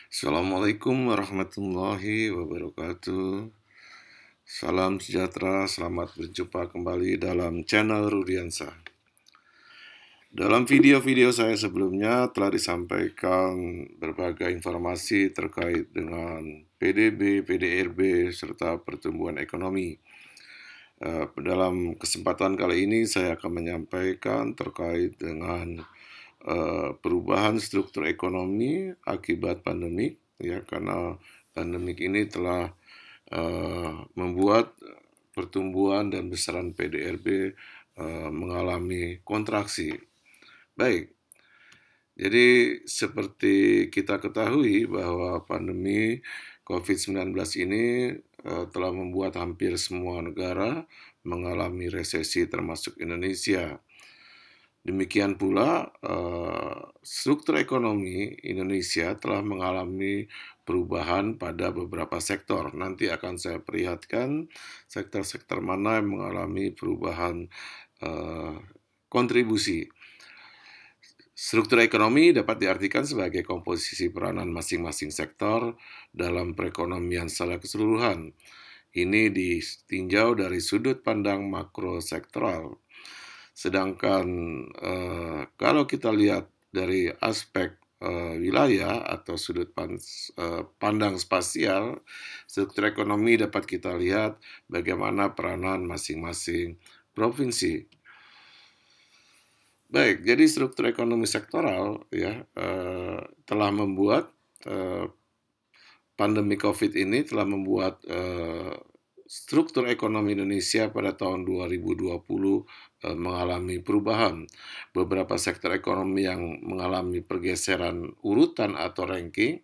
Assalamualaikum warahmatullahi wabarakatuh. Salam sejahtera, selamat berjumpa kembali dalam channel Rudiansa. Dalam video-video saya sebelumnya telah disampaikan berbagai informasi terkait dengan PDB, PDRB, serta pertumbuhan ekonomi. Dalam kesempatan kali ini saya akan menyampaikan terkait dengan perubahan struktur ekonomi akibat pandemik, ya, karena pandemik ini telah membuat pertumbuhan dan besaran PDRB mengalami kontraksi. Baik, jadi seperti kita ketahui bahwa pandemi COVID-19 ini telah membuat hampir semua negara mengalami resesi termasuk Indonesia. Demikian pula struktur ekonomi Indonesia telah mengalami perubahan pada beberapa sektor. Nanti akan saya perlihatkan sektor-sektor mana yang mengalami perubahan kontribusi. Struktur ekonomi dapat diartikan sebagai komposisi peranan masing-masing sektor dalam perekonomian secara keseluruhan. Ini ditinjau dari sudut pandang makrosektoral. Sedangkan kalau kita lihat dari aspek wilayah atau sudut pandang spasial, struktur ekonomi dapat kita lihat bagaimana peranan masing-masing provinsi. Baik, jadi struktur ekonomi sektoral ya telah membuat pandemi COVID ini telah membuat struktur ekonomi Indonesia pada tahun 2020 mengalami perubahan. Beberapa sektor ekonomi yang mengalami pergeseran urutan atau ranking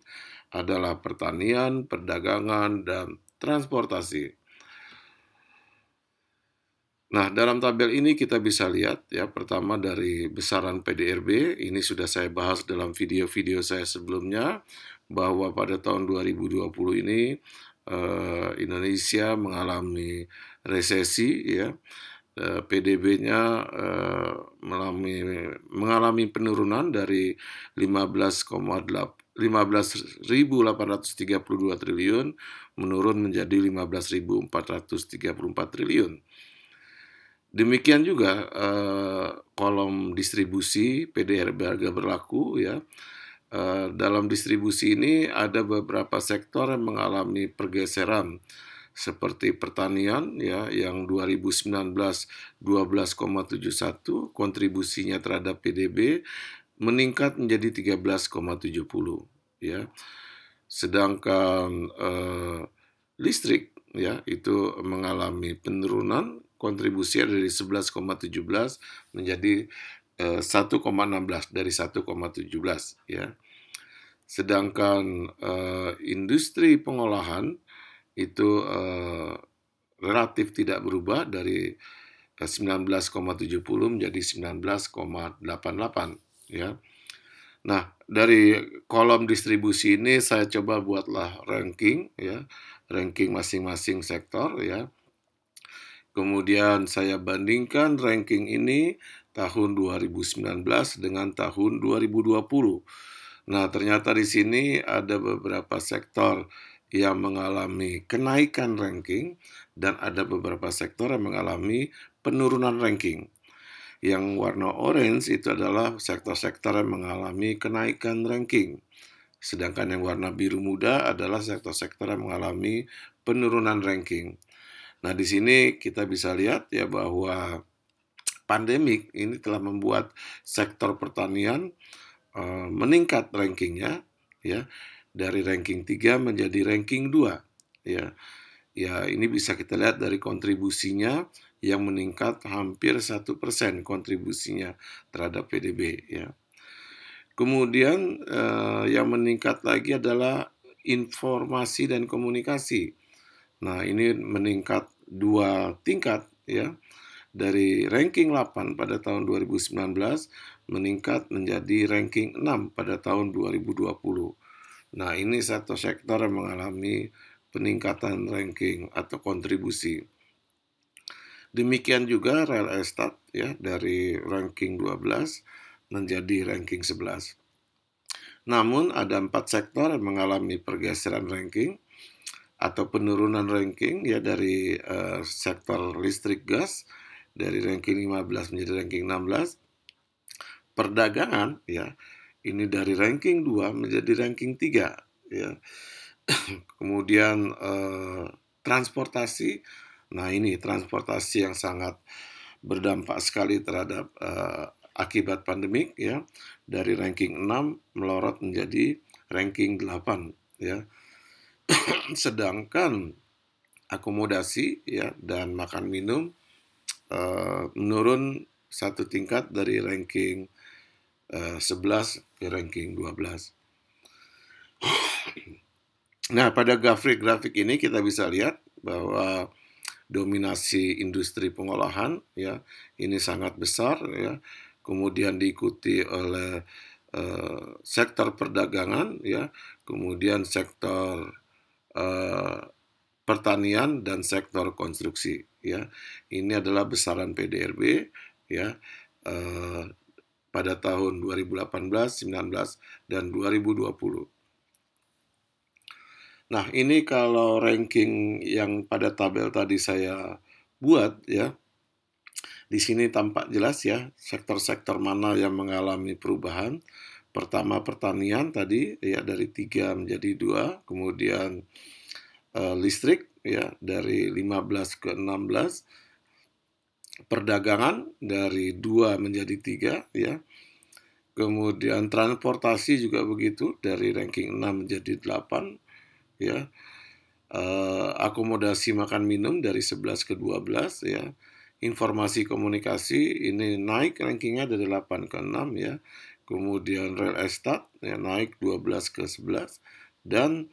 adalah pertanian, perdagangan, dan transportasi. Nah, dalam tabel ini kita bisa lihat ya, pertama dari besaran PDRB, ini sudah saya bahas dalam video-video saya sebelumnya, bahwa pada tahun 2020 ini Indonesia mengalami resesi ya. PDB-nya mengalami penurunan dari 15.832 triliun menurun menjadi 15.434 triliun. Demikian juga kolom distribusi PDRB harga berlaku ya. Dalam distribusi ini ada beberapa sektor yang mengalami pergeseran seperti pertanian ya, yang 2019 12,71 kontribusinya terhadap PDB meningkat menjadi 13,70 ya. Sedangkan listrik ya itu mengalami penurunan, kontribusinya dari 11,17 menjadi 1,16 dari 1,17 ya. Sedangkan industri pengolahan itu relatif tidak berubah dari 19,70 menjadi 19,88 ya. Nah, dari kolom distribusi ini saya coba buatlah ranking ya, ranking masing-masing sektor ya. Kemudian saya bandingkan ranking ini tahun 2019 dengan tahun 2020. Nah, ternyata di sini ada beberapa sektor yang mengalami kenaikan ranking dan ada beberapa sektor yang mengalami penurunan ranking. Yang warna orange itu adalah sektor-sektor yang mengalami kenaikan ranking. Sedangkan yang warna biru muda adalah sektor-sektor yang mengalami penurunan ranking. Nah, di sini kita bisa lihat ya bahwa pandemik ini telah membuat sektor pertanian meningkat rankingnya ya, dari ranking 3 menjadi ranking 2 ya. Ya, ini bisa kita lihat dari kontribusinya yang meningkat hampir 1% kontribusinya terhadap PDB ya. Kemudian yang meningkat lagi adalah informasi dan komunikasi. Nah, ini meningkat 2 tingkat ya. Dari ranking 8 pada tahun 2019 meningkat menjadi ranking 6 pada tahun 2020. Nah, ini satu sektor yang mengalami peningkatan ranking atau kontribusi. Demikian juga real estate ya, dari ranking 12 menjadi ranking 11. Namun ada 4 sektor yang mengalami pergeseran ranking atau penurunan ranking ya dari sektor listrik gas dari ranking 15 menjadi ranking 16. Perdagangan ya ini dari ranking 2 menjadi ranking 3 ya. Kemudian transportasi. Nah, ini transportasi yang sangat berdampak sekali terhadap akibat pandemik ya. Dari ranking 6 melorot menjadi ranking 8 ya. Sedangkan akomodasi ya dan makan minum menurun satu tingkat dari ranking 11 ke ranking 12. Nah, pada grafik ini kita bisa lihat bahwa dominasi industri pengolahan ya ini sangat besar ya. Kemudian diikuti oleh sektor perdagangan ya, kemudian sektor pertanian dan sektor konstruksi ya. Ini adalah besaran PDRB ya pada tahun 2018, 19 dan 2020. Nah, ini kalau ranking yang pada tabel tadi saya buat ya. Di sini tampak jelas ya sektor-sektor mana yang mengalami perubahan. Pertama pertanian tadi ya dari 3 menjadi 2, kemudian listrik ya dari 15 ke 16. Perdagangan dari 2 menjadi 3 ya. Kemudian transportasi juga begitu dari ranking 6 menjadi 8 ya. Akomodasi makan minum dari 11 ke 12 ya. Informasi komunikasi ini naik rankingnya dari 8 ke 6 ya. Kemudian real estate ya, naik 12 ke 11 dan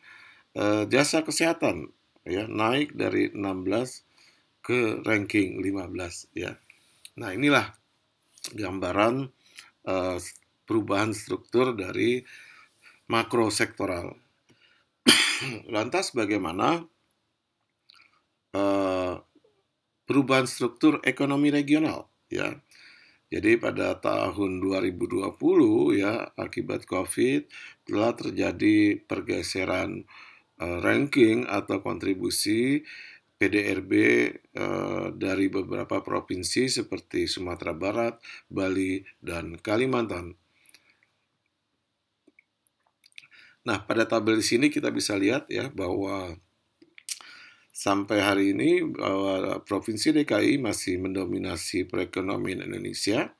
jasa kesehatan ya naik dari 16 ke ranking 15 ya. Nah, inilah gambaran perubahan struktur dari makro sektoral. Lantas bagaimana perubahan struktur ekonomi regional ya. Jadi pada tahun 2020 ya akibat Covid telah terjadi pergeseran ranking atau kontribusi PDRB dari beberapa provinsi seperti Sumatera Barat, Bali, dan Kalimantan. Nah, pada tabel di sini kita bisa lihat ya bahwa sampai hari ini bahwa Provinsi DKI masih mendominasi perekonomian Indonesia,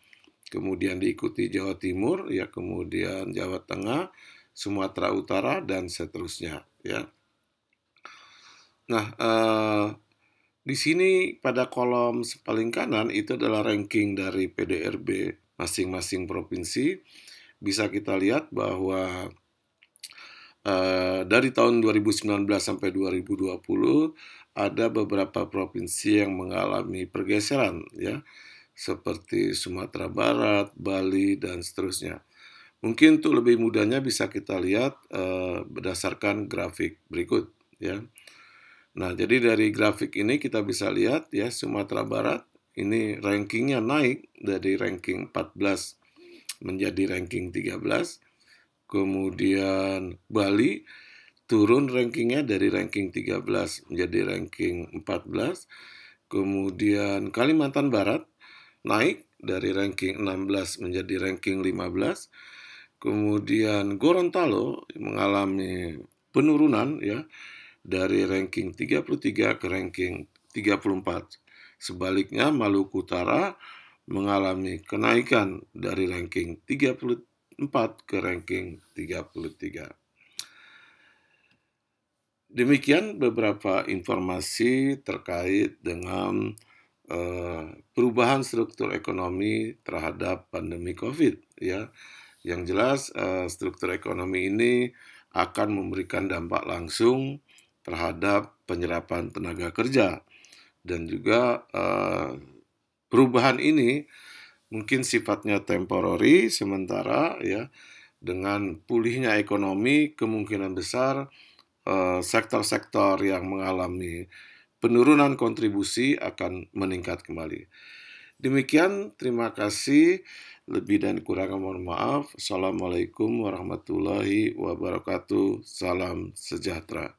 kemudian diikuti Jawa Timur, ya kemudian Jawa Tengah, Sumatera Utara, dan seterusnya. Ya. Nah, di sini pada kolom paling kanan itu adalah ranking dari PDRB masing-masing provinsi. Bisa kita lihat bahwa dari tahun 2019 sampai 2020 ada beberapa provinsi yang mengalami pergeseran ya, seperti Sumatera Barat, Bali, dan seterusnya. Mungkin untuk lebih mudahnya bisa kita lihat berdasarkan grafik berikut ya. Nah, jadi dari grafik ini kita bisa lihat ya Sumatera Barat ini rankingnya naik dari ranking 14 menjadi ranking 13. Kemudian Bali turun rankingnya dari ranking 13 menjadi ranking 14. Kemudian Kalimantan Barat naik dari ranking 16 menjadi ranking 15. Kemudian Gorontalo mengalami penurunan ya dari ranking 33 ke ranking 34. Sebaliknya Maluku Utara mengalami kenaikan dari ranking 34 ke ranking 33. Demikian beberapa informasi terkait dengan perubahan struktur ekonomi terhadap pandemi COVID ya. Yang jelas struktur ekonomi ini akan memberikan dampak langsung terhadap penyerapan tenaga kerja dan juga perubahan ini mungkin sifatnya temporary sementara ya. Dengan pulihnya ekonomi kemungkinan besar sektor-sektor yang mengalami penurunan kontribusi akan meningkat kembali. Demikian, terima kasih. Lebih dan kurangnya mohon maaf. Assalamualaikum warahmatullahi wabarakatuh. Salam sejahtera.